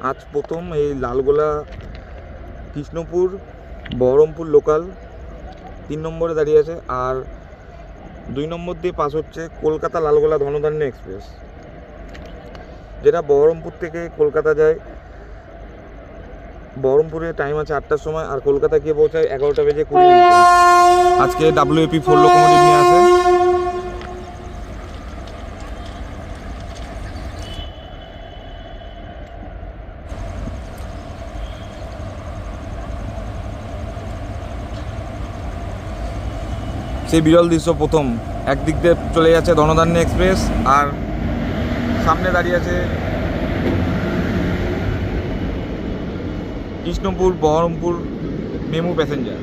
আজ প্রথম এই লালগোলা কৃষ্ণপুর বহরমপুর লোকাল 3 নম্বরে দাঁড়িয়ে আছে, আর 2 নম্বর দিয়ে পাস হচ্ছে কলকাতা লালগোলা ধনধান্য এক্সপ্রেস, যেটা বহরমপুর থেকে কলকাতা যায়। বহরমপুরে টাইম আছে 8টার সময়, আর কলকাতা গিয়ে পৌঁছায় 11টা বেজে 20 মিনিটে। আজকে WAP4 লোকোমোটিভ নিয়ে আসে। সেই বিরল দৃশ্য প্রথম, একদিক দিয়ে চলে যাচ্ছে ধনধান্য এক্সপ্রেস, আর সামনে দাঁড়িয়ে আছে কৃষ্ণপুর বহরমপুর মেমু প্যাসেঞ্জার।